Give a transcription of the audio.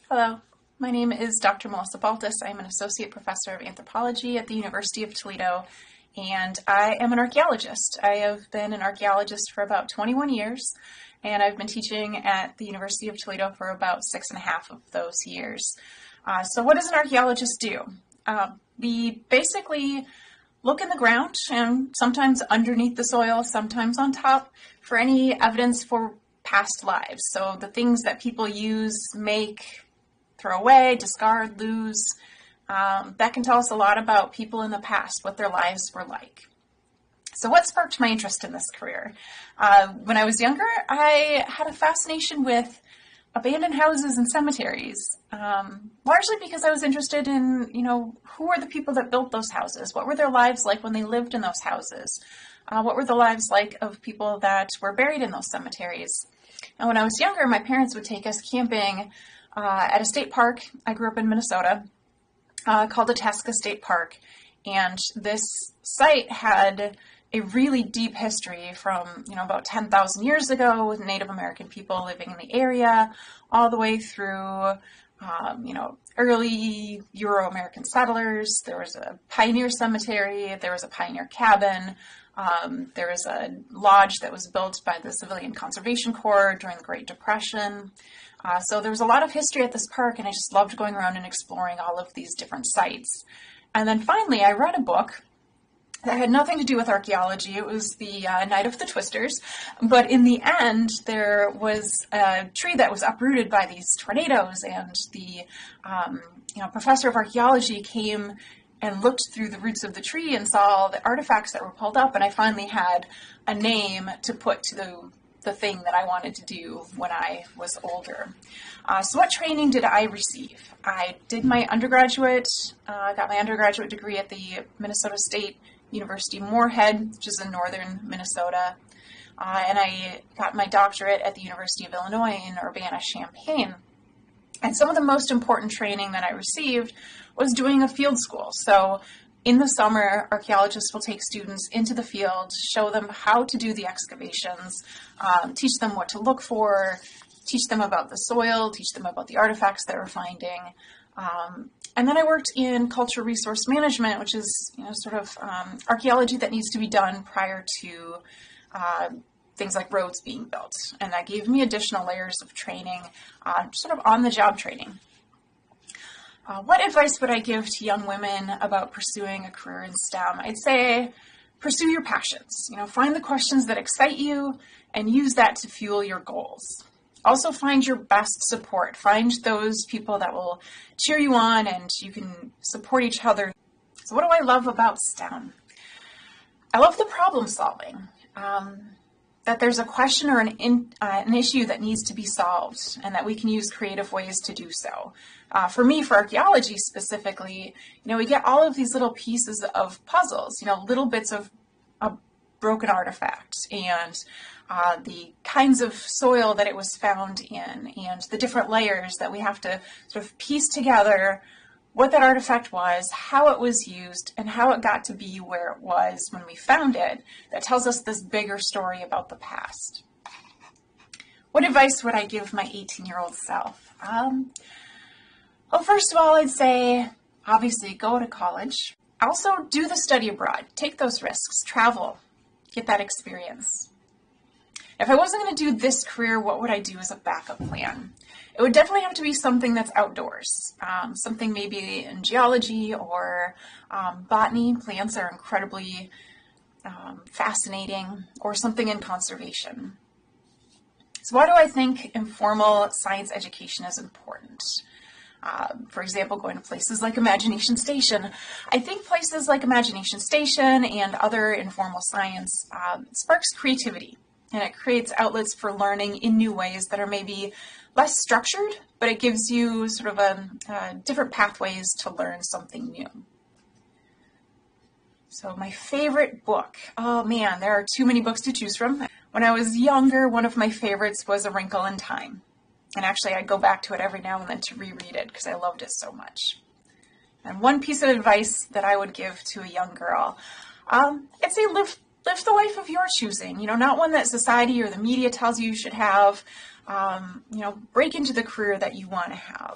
Hello, my name is Dr. Melissa Baltus. I'm an associate professor of anthropology at the University of Toledo, and I am an archaeologist. I have been an archaeologist for about 21 years, and I've been teaching at the University of Toledo for about 6.5 of those years. So what does an archaeologist do? We basically look in the ground, and sometimes underneath the soil, sometimes on top, for any evidence for past lives. So the things that people use, make, throw away, discard, lose, that can tell us a lot about people in the past, what their lives were like. So what sparked my interest in this career? When I was younger, I had a fascination with abandoned houses and cemeteries, largely because I was interested in, who were the people that built those houses? What were their lives like when they lived in those houses? What were the lives like of people that were buried in those cemeteries? And when I was younger, my parents would take us camping at a state park. I grew up in Minnesota, called Itasca State Park. And this site had a really deep history from, about 10,000 years ago with Native American people living in the area, all the way through, early Euro-American settlers. There was a pioneer cemetery. There was a pioneer cabin. There was a lodge that was built by the Civilian Conservation Corps during the Great Depression. So there was a lot of history at this park, and I just loved going around and exploring all of these different sites. And then finally, I read a book that had nothing to do with archaeology. It was the Night of the Twisters. But in the end, there was a tree that was uprooted by these tornadoes, and the professor of archaeology came and looked through the roots of the tree and saw the artifacts that were pulled up, and I finally had a name to put to the thing that I wanted to do when I was older. So what training did I receive? I did my undergraduate, got my undergraduate degree at the Minnesota State University Moorhead, which is in northern Minnesota, and I got my doctorate at the University of Illinois in Urbana-Champaign. And some of the most important training that I received was doing a field school. So in the summer, archaeologists will take students into the field, show them how to do the excavations, teach them what to look for, teach them about the soil, teach them about the artifacts that we're finding. And then I worked in cultural resource management, which is archaeology that needs to be done prior to things like roads being built. And that gave me additional layers of training, on-the-job training. What advice would I give to young women about pursuing a career in STEM? I'd say pursue your passions. Find the questions that excite you and use that to fuel your goals. Also find your best support. Find those people that will cheer you on and you can support each other. So what do I love about STEM? I love the problem solving. That there's a question or an issue that needs to be solved and that we can use creative ways to do so. For me, for archaeology specifically, we get all of these little pieces of puzzles, little bits of a broken artifact and the kinds of soil that it was found in and the different layers that we have to sort of piece together what that artifact was, how it was used, and how it got to be where it was when we found it. That tells us this bigger story about the past. What advice would I give my 18-year-old self? Well, first of all, I'd say, obviously, go to college. Also, do the study abroad. Take those risks. Travel. Get that experience. If I wasn't going to do this career, what would I do as a backup plan? It would definitely have to be something that's outdoors, something maybe in geology or botany. Plants are incredibly fascinating, or something in conservation. So why do I think informal science education is important? For example, going to places like Imagination Station. I think places like Imagination Station and other informal science sparks creativity, and it creates outlets for learning in new ways that are maybe less structured, but it gives you sort of different pathways to learn something new. So my favorite book, oh man, there are too many books to choose from. When I was younger, one of my favorites was A Wrinkle in Time. And actually I go back to it every now and then to reread it because I loved it so much. And one piece of advice that I would give to a young girl, I'd say live the life of your choosing, not one that society or the media tells you should have. Break into the career that you want to have.